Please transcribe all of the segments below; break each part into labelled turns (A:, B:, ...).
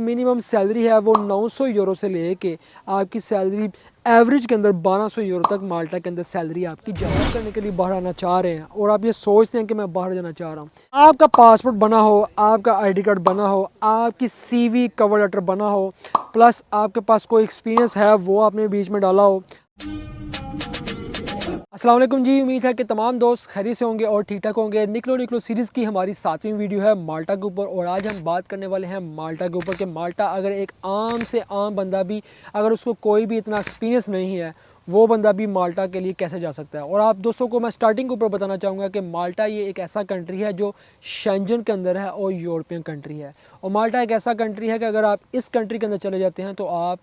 A: Minimum salary है वो 900 euro से लेके आपकी सैलरी एवरेज के अंदर 1200 यूरो तक माल्टा के अंदर सैलरी आपकी जॉब करने के लिए बाहर आना चाह रहे हैं और आप ये सोचते हैं कि मैं बाहर जाना चाह रहा हूँ। आपका पासपोर्ट बना हो, आपका आईडी कार्ड बना हो, आपकी सीवी कवर लेटर बना हो, प्लस आपके पास कोई एक्सपीरियंस है वो आपने बीच में डाला हो। अस्सलाम वालेकुम जी, उम्मीद है कि तमाम दोस्त खैरियत से होंगे और ठीक ठाक होंगे। निकलो निकलो सीरीज़ की हमारी 7वीं वीडियो है माल्टा के ऊपर और आज हम बात करने वाले हैं माल्टा के ऊपर कि माल्टा अगर एक आम से आम बंदा भी अगर उसको कोई भी इतना एक्सपीरियंस नहीं है वो बंदा भी माल्टा के लिए कैसे जा सकता है। और आप दोस्तों को मैं स्टार्टिंग के ऊपर बताना चाहूँगा कि माल्टा ये एक ऐसा कंट्री है जो शेंजन के अंदर है और यूरोपियन कंट्री है। और माल्टा एक ऐसा कंट्री है कि अगर आप इस कंट्री के अंदर चले जाते हैं तो आप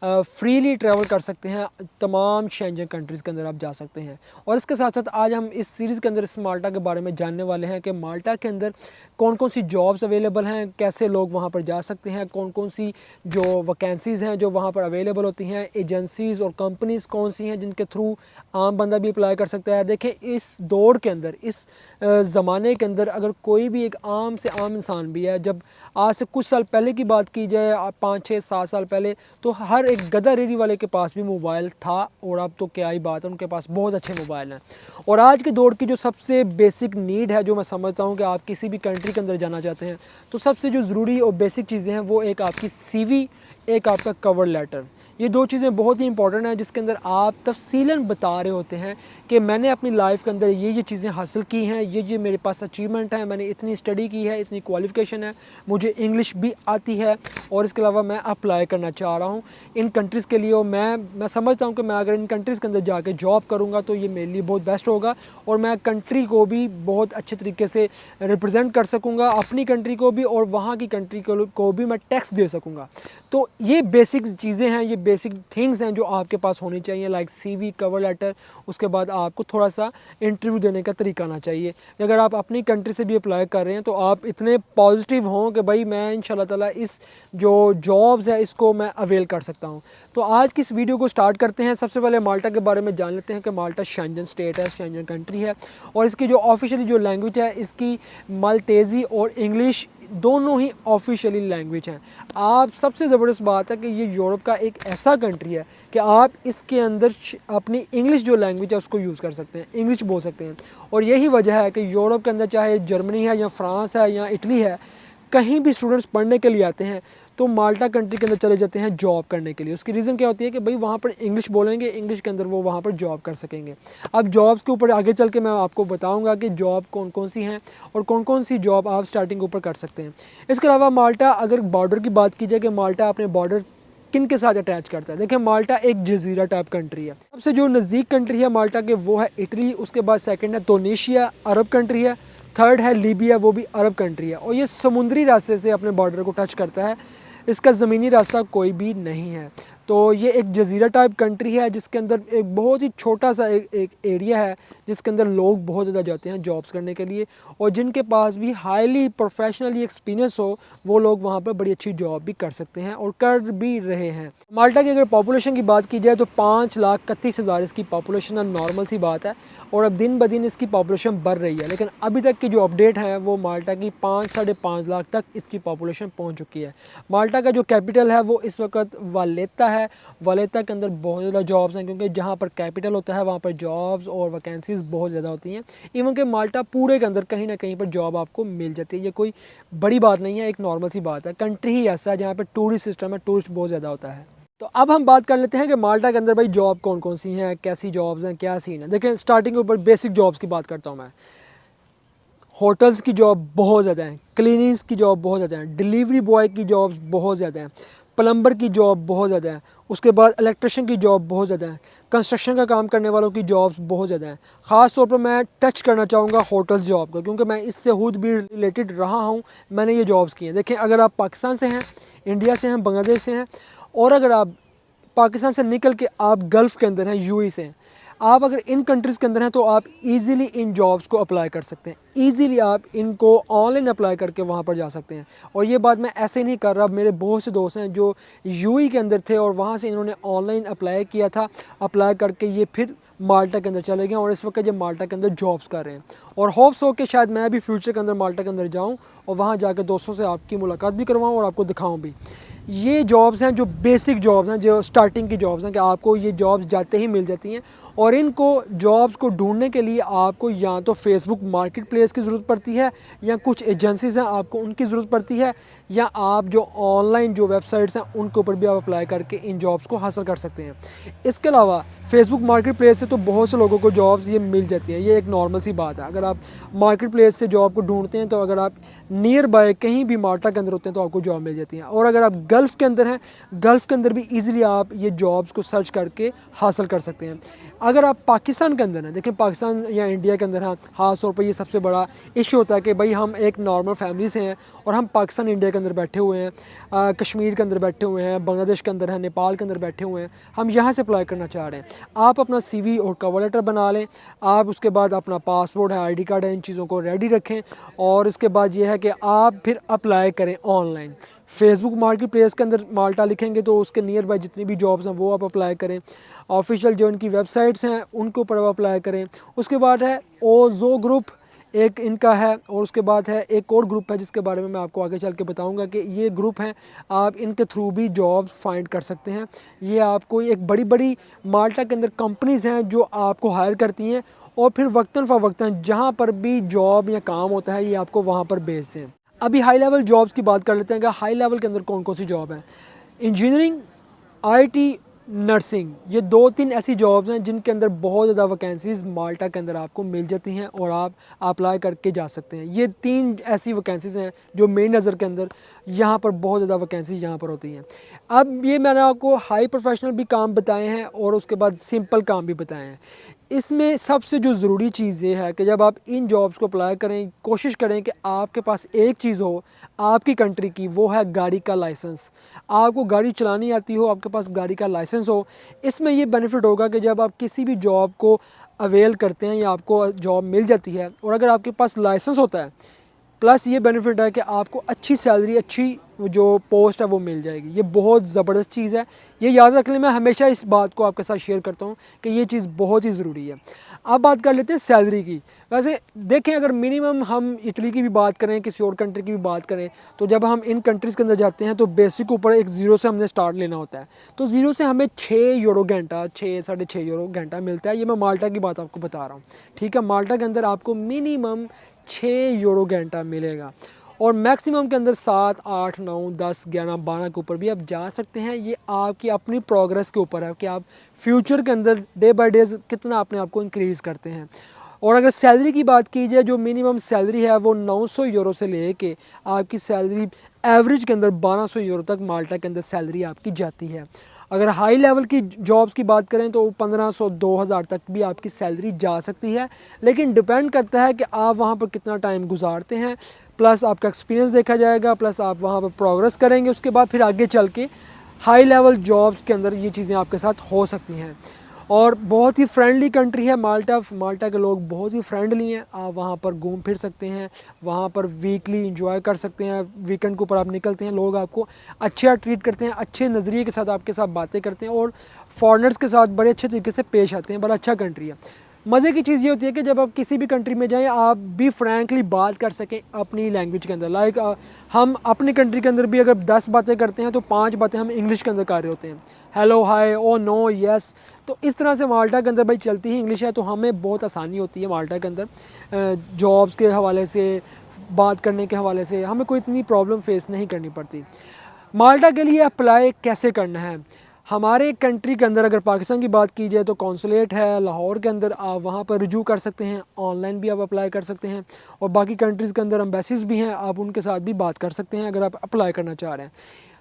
A: फ्रीली ट्रैवल कर सकते हैं, तमाम शेंजन कंट्रीज़ के अंदर आप जा सकते हैं। और इसके साथ साथ आज हम इस सीरीज़ के अंदर इस माल्टा के बारे में जानने वाले हैं कि माल्टा के अंदर कौन कौन सी जॉब्स अवेलेबल हैं, कैसे लोग वहाँ पर जा सकते हैं, कौन कौन सी जो वैकेंसीज़ हैं जो वहाँ पर अवेलेबल होती हैं, एजेंसीज़ और कंपनीज़ कौन सी हैं जिनके थ्रू आम बंदा भी अप्लाई कर सकता है। देखें इस दौर के अंदर, इस ज़माने के अंदर अगर कोई भी एक आम से आम इंसान भी है, जब आज से कुछ साल पहले की बात की जाए 5, 6, 7 साल पहले, तो हर एक गधा रेडी वाले के पास भी मोबाइल था और अब तो क्या ही बात है, उनके पास बहुत अच्छे मोबाइल हैं। और आज के दौर की जो सबसे बेसिक नीड है, जो मैं समझता हूँ कि आप किसी भी कंट्री के अंदर जाना चाहते हैं तो सबसे जो ज़रूरी और बेसिक चीज़ें हैं वो एक आपकी सीवी, एक आपका कवर लेटर। ये दो चीज़ें बहुत ही इंपॉर्टेंट हैं जिसके अंदर आप तफसीलन बता रहे होते हैं कि मैंने अपनी लाइफ के अंदर ये चीज़ें हासिल की हैं, ये मेरे पास अचीवमेंट है, मैंने इतनी स्टडी की है, इतनी क्वालिफ़िकेशन है, मुझे इंग्लिश भी आती है और इसके अलावा मैं अप्लाई करना चाह रहा हूँ इन कंट्रीज़ के लिए। और मैं समझता हूँ कि मैं अगर इन कंट्रीज़ के अंदर जाके जॉब करूँगा तो ये मेरे लिए बहुत बेस्ट होगा और मैं कंट्री को भी बहुत अच्छे तरीके से रिप्रेजेंट कर सकूँगा, अपनी कंट्री को भी और वहाँ की कंट्री को भी मैं टैक्स दे सकूँगा। तो ये बेसिक चीज़ें हैं, ये बेसिक थिंग्स हैं जो आपके पास होनी चाहिए, लाइक सीवी, कवर लेटर। उसके बाद आपको थोड़ा सा इंटरव्यू देने का तरीका आना चाहिए। अगर आप अपनी कंट्री से भी अप्लाई कर रहे हैं तो आप इतने पॉजिटिव हों कि भाई मैं इंशाल्लाह ताला इस जो जॉब्स है इसको मैं अवेल कर सकता हूँ। तो आज की इस वीडियो को स्टार्ट करते हैं। सबसे पहले माल्टा के बारे में जान लेते हैं कि माल्टा शेंजन स्टेट है, शेंजन कंट्री है और इसकी जो ऑफिशियली जो लैंग्वेज है इसकी माल्टेज़ी और इंग्लिश दोनों ही ऑफिशियली लैंग्वेज हैं। आप सबसे ज़बरदस्त बात है कि ये यूरोप का एक ऐसा कंट्री है कि आप इसके अंदर अपनी इंग्लिश जो लैंग्वेज है उसको यूज़ कर सकते हैं, इंग्लिश बोल सकते हैं। और यही वजह है कि यूरोप के अंदर चाहे जर्मनी है या फ्रांस है या इटली है, कहीं भी स्टूडेंट्स पढ़ने के लिए आते हैं तो माल्टा कंट्री के अंदर चले जाते हैं जॉब करने के लिए। उसकी रीज़न क्या होती है कि भाई वहाँ पर इंग्लिश बोलेंगे, इंग्लिश के अंदर वो वहाँ पर जॉब कर सकेंगे। अब जॉब्स के ऊपर आगे चल के मैं आपको बताऊंगा कि जॉब कौन कौन सी हैं और कौन कौन सी जॉब आप स्टार्टिंग के ऊपर कर सकते हैं। इसके अलावा माल्टा, अगर बॉर्डर की बात की जाए कि माल्टा अपने बॉर्डर किन के साथ अटैच करता है, देखिए माल्टा एक जजीरा टाइप कंट्री है। सबसे जो नज़दीक कंट्री है माल्टा के वो है इटली, उसके बाद सेकंड है तुनीशिया, अरब कंट्री है, थर्ड है लीबिया, वो भी अरब कंट्री है। और ये समुद्री रास्ते से अपने बॉर्डर को टच करता है, इसका ज़मीनी रास्ता कोई भी नहीं है। तो ये एक जजीरा टाइप कंट्री है जिसके अंदर एक बहुत ही छोटा सा एक एरिया है जिसके अंदर लोग बहुत ज़्यादा जाते हैं जॉब्स करने के लिए और जिनके पास भी हाईली प्रोफेशनली एक्सपीरियंस हो वो लोग वहाँ पर बड़ी अच्छी जॉब भी कर सकते हैं और कर भी रहे हैं। माल्टा की अगर पॉपुलेशन की बात की जाए तो 5,31,000 इसकी पॉपुलेशन है, नॉर्मल सी बात है। और अब दिन ब दिन इसकी पॉपुलेशन बढ़ रही है, लेकिन अभी तक की जो अपडेट है वो माल्टा की 5 साढ़े 5 लाख तक इसकी पॉपुलेशन पहुंच चुकी है। माल्टा का जो कैपिटल है वो इस वक्त वालेटा है। वालेटा के अंदर बहुत ज़्यादा जॉब्स हैं क्योंकि जहाँ पर कैपिटल होता है वहाँ पर जॉब्स और वैकेंसीज़ बहुत ज़्यादा होती हैं। इवन कि माल्टा पूरे के अंदर कहीं ना कहीं पर जॉब आपको मिल जाती है। ये कोई बड़ी बात नहीं है, एक नॉर्मल सी बात है। कंट्री ही ऐसा है जहाँ पर टूरिस्ट सिस्टम है, टूरिस्ट बहुत ज़्यादा होता है। तो अब हम बात कर लेते हैं कि माल्टा के अंदर भाई जॉब कौन कौन सी हैं, कैसी जॉब्स हैं, क्या सीन है। देखें स्टार्टिंग के ऊपर बेसिक जॉब्स की बात करता हूँ मैं। होटल्स की जॉब बहुत ज़्यादा हैं, क्लीनिंग्स की जॉब बहुत ज़्यादा हैं, डिलीवरी बॉय की जॉब्स बहुत ज़्यादा हैं, प्लम्बर की जॉब बहुत ज़्यादा है, उसके बाद इलेक्ट्रिशियन की जॉब बहुत ज़्यादा है, कंस्ट्रक्शन का काम करने वालों की जॉब्स बहुत ज़्यादा हैं। ख़ास तौर पर मैं टच करना चाहूँगा होटल्स जॉब का क्योंकि मैं इससे खुद भी रिलेटेड रहा हूँ, मैंने ये जॉब्स की हैं। देखें अगर आप पाकिस्तान से हैं, इंडिया से हैं, बांग्लादेश से हैं और अगर आप पाकिस्तान से निकल के आप गल्फ़ के अंदर हैं, यूएई से हैं, आप अगर इन कंट्रीज़ के अंदर हैं तो आप इजीली इन जॉब्स को अप्लाई कर सकते हैं। इजीली आप इनको ऑनलाइन अप्लाई करके वहाँ पर जा सकते हैं। और ये बात मैं ऐसे नहीं कर रहा, मेरे बहुत से दोस्त हैं जो यूएई के अंदर थे और वहाँ से इन्होंने ऑनलाइन अप्लाई किया था, अप्लाई करके ये फिर माल्टा के अंदर चले गए और इस वक्त ये माल्टा के अंदर जॉब्स कर रहे हैं। और होप्स हो कि शायद मैं भी फ्यूचर के अंदर माल्टा के अंदर जाऊँ और वहाँ जाकर दोस्तों से आपकी मुलाकात भी करवाऊँ और आपको दिखाऊँ भी। ये जॉब्स हैं जो बेसिक जॉब्स हैं, जो स्टार्टिंग की जॉब्स हैं कि आपको ये जॉब्स जाते ही मिल जाती हैं। और इनको जॉब्स को ढूंढने के लिए आपको या तो फेसबुक मार्केट प्लेस की ज़रूरत पड़ती है, या कुछ एजेंसीज़ हैं आपको उनकी ज़रूरत पड़ती है, या आप जो ऑनलाइन जो वेबसाइट्स हैं उनके ऊपर भी आप अप्लाई करके इन जॉब्स को हासिल कर सकते हैं। इसके अलावा फेसबुक मार्केट प्लेस से तो बहुत से लोगों को जॉब्स ये मिल जाती हैं, ये एक नॉर्मल सी बात है। अगर आप मार्केट प्लेस से जॉब को ढूंढते हैं तो अगर आप नियर बाय कहीं भी माल्टा के अंदर होते हैं तो आपको जॉब मिल जाती है। और अगर आप गल्फ़ के अंदर हैं, गल्फ़ के अंदर भी ईज़िली आप ये जॉब्स को सर्च करके हासिल कर सकते हैं। अगर आप पाकिस्तान के अंदर हैं, देखें पाकिस्तान या इंडिया के अंदर, हाँ ख़ास तौर पर ये सबसे बड़ा इशू होता है कि भाई हम एक नॉर्मल फैमिली से हैं और हम पाकिस्तान इंडिया के अंदर बैठे हुए हैं, कश्मीर के अंदर बैठे हुए हैं, बांग्लादेश के अंदर हैं, नेपाल के अंदर बैठे हुए हैं, हम यहाँ से अप्लाई करना चाह रहे हैं। आप अपना CV और कवर लेटर बना लें, आप उसके बाद अपना पासपोर्ट है, ID कार्ड है, इन चीज़ों को रेडी रखें। और इसके बाद ये है कि आप फिर अप्लाई करें ऑनलाइन। फेसबुक मार्केट प्लेस के अंदर माल्टा लिखेंगे तो उसके नियर बाय जितनी भी जॉब्स हैं वो आप अप्लाई करें। ऑफिशियल जो इनकी वेबसाइट्स हैं उनके ऊपर आप अप्लाई करें। उसके बाद है ओजो ग्रुप, एक इनका है, और उसके बाद है एक और ग्रुप है जिसके बारे में मैं आपको आगे चल के बताऊंगा कि ये ग्रुप हैं, आप इनके थ्रू भी जॉब फाइंड कर सकते हैं। ये आपको एक बड़ी बड़ी माल्टा के अंदर कंपनीज़ हैं जो आपको हायर करती हैं और फिर वक्तन फ़वक्तन जहाँ पर भी जॉब या काम होता है ये आपको वहाँ पर भेजते हैं। अभी हाई लेवल जॉब्स की बात कर लेते हैं कि हाई लेवल के अंदर कौन कौन सी जॉब है। इंजीनियरिंग, IT, नर्सिंग, ये 2-3 ऐसी जॉब्स हैं जिनके अंदर बहुत ज़्यादा वैकेंसीज़ माल्टा के अंदर आपको मिल जाती हैं और आप अप्लाई करके जा सकते हैं। ये 3 ऐसी वैकेंसीज़ हैं जो मेरी नज़र के अंदर यहाँ पर बहुत ज़्यादा वैकेंसीज यहाँ पर होती हैं। अब ये मैंने आपको हाई प्रोफेशनल भी काम बताए हैं और उसके बाद सिंपल काम भी बताए हैं। इसमें सबसे जो ज़रूरी चीज़ ये है कि जब आप इन जॉब्स को अप्लाई करें, कोशिश करें कि आपके पास एक चीज़ हो आपकी कंट्री की, वो है गाड़ी का लाइसेंस। आपको गाड़ी चलानी आती हो, आपके पास गाड़ी का लाइसेंस हो। इसमें ये बेनिफिट होगा कि जब आप किसी भी जॉब को अवेल करते हैं या आपको जॉब मिल जाती है और अगर आपके पास लाइसेंस होता है, प्लस ये बेनिफिट है कि आपको अच्छी सैलरी, अच्छी जो पोस्ट है वो मिल जाएगी। ये बहुत ज़बरदस्त चीज़ है, ये याद रख लें। मैं हमेशा इस बात को आपके साथ शेयर करता हूँ कि ये चीज़ बहुत ही ज़रूरी है। अब बात कर लेते हैं सैलरी की। वैसे देखें, अगर मिनिमम हम इटली की भी बात करें, किसी और कंट्री की भी बात करें, तो जब हम इन कंट्रीज़ के अंदर जाते हैं तो बेसिक ऊपर एक ज़ीरो से हमने स्टार्ट लेना होता है। तो ज़ीरो से हमें 6 यूरो घंटा, 6-6.5 यूरो घंटा मिलता है। ये मैं माल्टा की बात आपको बता रहा हूँ, ठीक है। माल्टा के अंदर आपको मिनिमम 6 यूरो घंटा मिलेगा और मैक्सिमम के अंदर 7, 8, 9, 10, 11, 12 के ऊपर भी आप जा सकते हैं। ये आपकी अपनी प्रोग्रेस के ऊपर है कि आप फ्यूचर के अंदर डे बाय डे कितना अपने आप को इंक्रीज़ करते हैं। और अगर सैलरी की बात की जाए, जो मिनिमम सैलरी है वो 900 यूरो से लेके आपकी सैलरी एवरेज के अंदर 1200 यूरो तक माल्टा के अंदर सैलरी आपकी जाती है। अगर हाई लेवल की जॉब्स की बात करें तो 1500-2000 तक भी आपकी सैलरी जा सकती है, लेकिन डिपेंड करता है कि आप वहाँ पर कितना टाइम गुजारते हैं, प्लस आपका एक्सपीरियंस देखा जाएगा, प्लस आप वहाँ पर प्रोग्रेस करेंगे। उसके बाद फिर आगे चल के हाई लेवल जॉब्स के अंदर ये चीज़ें आपके साथ हो सकती हैं। और बहुत ही फ्रेंडली कंट्री है माल्टा। माल्टा के लोग बहुत ही फ्रेंडली हैं। आप वहाँ पर घूम फिर सकते हैं, वहाँ पर वीकली इंजॉय कर सकते हैं। वीकेंड के ऊपर आप निकलते हैं, लोग आपको अच्छा ट्रीट करते हैं, अच्छे नज़रिए के साथ आपके साथ बातें करते हैं और फॉरेनर्स के साथ बड़े अच्छे तरीके से पेश आते हैं। बड़ा अच्छा कंट्री है। मज़े की चीज़ ये होती है कि जब आप किसी भी कंट्री में जाएं आप भी फ्रैंकली बात कर सकें अपनी लैंग्वेज के अंदर। लाइक हम अपनी कंट्री के अंदर भी अगर 10 बातें करते हैं तो 5 बातें हम इंग्लिश के अंदर कर रहे होते हैं। हेलो, हाय, ओ, नो, यस। तो इस तरह से माल्टा के अंदर भाई चलती ही इंग्लिश है, तो हमें बहुत आसानी होती है माल्टा के अंदर जॉब्स के हवाले से, बात करने के हवाले से हमें कोई इतनी प्रॉब्लम फेस नहीं करनी पड़ती। माल्टा के लिए अप्लाई कैसे करना है? हमारे कंट्री के अंदर अगर पाकिस्तान की बात की जाए तो कौंसलेट है लाहौर के अंदर, आप वहाँ पर रुजू कर सकते हैं। ऑनलाइन भी आप अप्लाई कर सकते हैं और बाकी कंट्रीज़ के अंदर एम्बेसीज भी हैं, आप उनके साथ भी बात कर सकते हैं अगर आप अप्लाई करना चाह रहे हैं।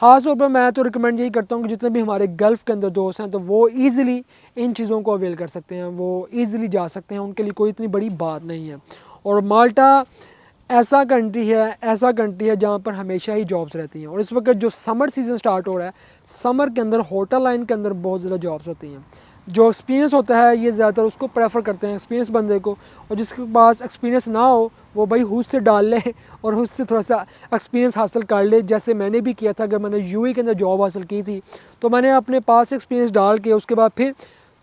A: ख़ास तौर पर मैं तो रिकमेंड यही करता हूँ कि जितने भी हमारे गल्फ़ के अंदर दोस्त हैं तो वो ईज़िली इन चीज़ों को अवेल कर सकते हैं, वो ईज़िली जा सकते हैं, उनके लिए कोई इतनी बड़ी बात नहीं है। और माल्टा ऐसा कंट्री है जहाँ पर हमेशा ही जॉब्स रहती हैं। और इस वक्त जो समर सीज़न स्टार्ट हो रहा है, समर के अंदर होटल लाइन के अंदर बहुत ज़्यादा जॉब्स होती हैं। जो एक्सपीरियंस होता है ये ज़्यादातर उसको प्रेफर करते हैं, एक्सपीरियंस बंदे को। और जिसके पास एक्सपीरियंस ना हो वो भाई हुस से डाल ले और हुस से थोड़ा सा एक्सपीरियंस हासिल कर ले, जैसे मैंने भी किया था। अगर मैंने UAE के अंदर जॉब हासिल की थी तो मैंने अपने पास एक्सपीरियंस डाल के उसके बाद फिर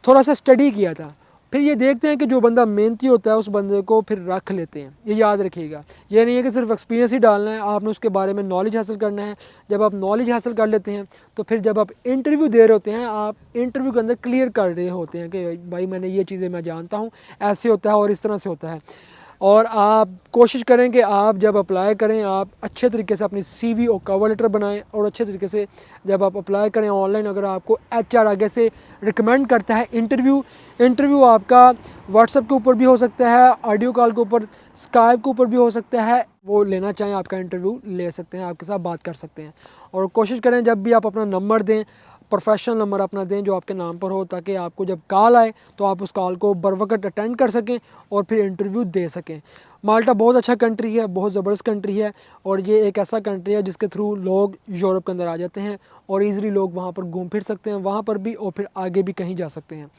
A: थोड़ा सा स्टडी किया था, फिर ये देखते हैं कि जो बंदा मेहनती होता है उस बंदे को फिर रख लेते हैं। ये याद रखिएगा, ये नहीं है कि सिर्फ एक्सपीरियंस ही डालना है, आपने उसके बारे में नॉलेज हासिल करना है। जब आप नॉलेज हासिल कर लेते हैं तो फिर जब आप इंटरव्यू दे रहे होते हैं, आप इंटरव्यू के अंदर क्लियर कर रहे होते हैं कि भाई मैंने ये चीज़ें मैं जानता हूँ, ऐसे होता है और इस तरह से होता है। और आप कोशिश करें कि आप जब अप्लाई करें आप अच्छे तरीके से अपनी सीवी और कवर लेटर बनाएं, और अच्छे तरीके से जब आप अप्लाई करें ऑनलाइन, अगर आपको एचआर आगे से रिकमेंड करता है इंटरव्यू आपका व्हाट्सएप के ऊपर भी हो सकता है, ऑडियो कॉल के ऊपर, स्काइप के ऊपर भी हो सकता है, वो लेना चाहें आपका इंटरव्यू ले सकते हैं, आपके साथ बात कर सकते हैं। और कोशिश करें जब भी आप अपना नंबर दें, प्रोफेशनल नंबर अपना दें जो आपके नाम पर हो, ताकि आपको जब कॉल आए तो आप उस कॉल को बर वक्त अटेंड कर सकें और फिर इंटरव्यू दे सकें। माल्टा बहुत अच्छा कंट्री है, बहुत ज़बरदस्त कंट्री है, और ये एक ऐसा कंट्री है जिसके थ्रू लोग यूरोप के अंदर आ जाते हैं और ईज़िली लोग वहाँ पर घूम फिर सकते हैं, वहाँ पर भी और फिर आगे भी कहीं जा सकते हैं।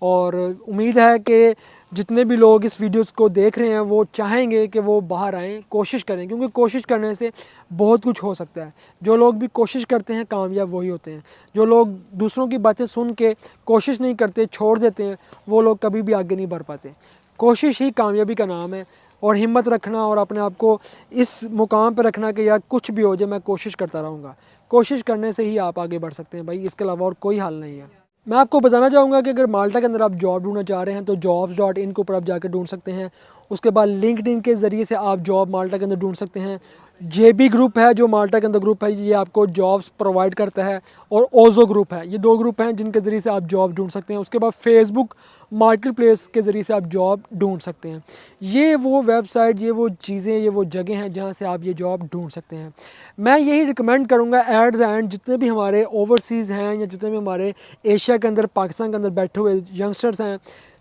A: और उम्मीद है कि जितने भी लोग इस वीडियोस को देख रहे हैं वो चाहेंगे कि वो बाहर आएँ, कोशिश करें, क्योंकि कोशिश करने से बहुत कुछ हो सकता है। जो लोग भी कोशिश करते हैं कामयाब वही होते हैं। जो लोग दूसरों की बातें सुन के कोशिश नहीं करते, छोड़ देते हैं, वो लोग कभी भी आगे नहीं बढ़ पाते। कोशिश ही कामयाबी का नाम है, और हिम्मत रखना और अपने आप को इस मुकाम पर रखना कि यार कुछ भी हो जाए मैं कोशिश करता रहूँगा। कोशिश करने से ही आप आगे बढ़ सकते हैं भाई, इसके अलावा और कोई हल नहीं है। मैं आपको बताना चाहूँगा कि अगर माल्टा के अंदर आप जॉब ढूंढना चाह रहे हैं तो jobs.in के ऊपर आप जाकर ढूंढ सकते हैं। उसके बाद लिंक्डइन के ज़रिए से आप जॉब माल्टा के अंदर ढूंढ सकते हैं। जेबी ग्रुप है जो माल्टा के अंदर ग्रुप है, ये आपको जॉब्स प्रोवाइड करता है। और ओजो ग्रुप है, ये 2 ग्रुप हैं जिनके ज़रिए से आप जॉब ढूंढ सकते हैं। उसके बाद फेसबुक मार्केट प्लेस के ज़रिए से आप जॉब ढूंढ सकते हैं। ये वो वेबसाइट, ये वो चीज़ें, ये वो जगह हैं जहाँ से आप ये जॉब ढूंढ सकते हैं। मैं यही रिकमेंड करूँगा एट द एंड, जितने भी हमारे ओवरसीज़ हैं या जितने भी हमारे एशिया के अंदर, पाकिस्तान के अंदर बैठे हुए यंगस्टर्स हैं,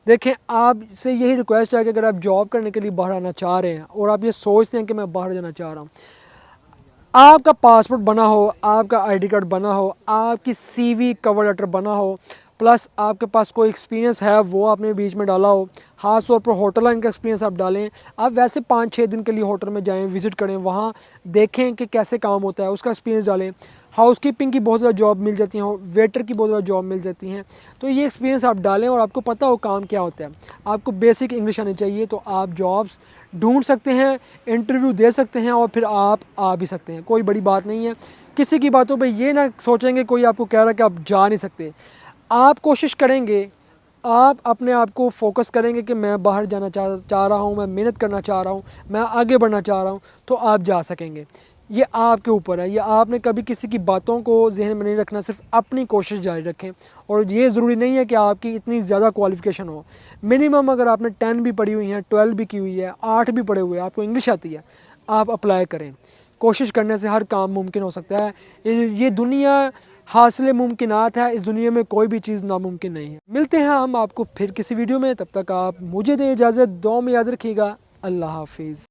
A: देखें आपसे यही रिक्वेस्ट है कि अगर आप जॉब करने के लिए बाहर आना चाह रहे हैं और आप ये सोचते हैं कि मैं बाहर जाना चाह रहा हूँ, आपका पासपोर्ट बना हो, आपका आईडी कार्ड बना हो, आपकी सीवी कवर लेटर बना हो, प्लस आपके पास कोई एक्सपीरियंस है वो आपने बीच में डाला हो, ख़ास तौर पर होटल लाइन का एक्सपीरियंस आप डालें। आप वैसे 5-6 दिन के लिए होटल में जाएं, विज़िट करें, वहाँ देखें कि कैसे काम होता है, उसका एक्सपीरियंस डालें। हाउसकीपिंग की बहुत ज़्यादा जॉब मिल जाती हैं, वेटर की बहुत ज़्यादा जॉब मिल जाती हैं। तो ये एक्सपीरियंस आप डालें और आपको पता हो काम क्या होता है। आपको बेसिक इंग्लिश आनी चाहिए, तो आप जॉब्स ढूंढ सकते हैं, इंटरव्यू दे सकते हैं और फिर आप आ भी सकते हैं। कोई बड़ी बात नहीं है। किसी की बातों पे ये ना सोचेंगे कोई आपको कह रहा है कि आप जा नहीं सकते। आप कोशिश करेंगे, आप अपने आप को फोकस करेंगे कि मैं बाहर जाना चाह रहा हूँ, मैं मेहनत करना चाह रहा हूँ, मैं आगे बढ़ना चाह रहा हूँ, तो आप जा सकेंगे। ये आपके ऊपर है, ये आपने कभी किसी की बातों को जहन में नहीं रखना, सिर्फ अपनी कोशिश जारी रखें। और ये ज़रूरी नहीं है कि आपकी इतनी ज़्यादा क्वालिफ़िकेशन हो। मिनिमम अगर आपने 10 भी पढ़ी हुई है, 12 भी की हुई है, 8 भी पढ़े हुए हैं, आपको इंग्लिश आती है, आप अप्लाई करें। कोशिश करने से हर काम मुमकिन हो सकता है। ये दुनिया हासिल मुमकिनात है, इस दुनिया में कोई भी चीज़ नामुमकिन नहीं है। मिलते हैं हम आपको फिर किसी वीडियो में, तब तक आप मुझे दें इजाज़त, दुआ में याद रखिएगा। अल्लाह हाफिज़।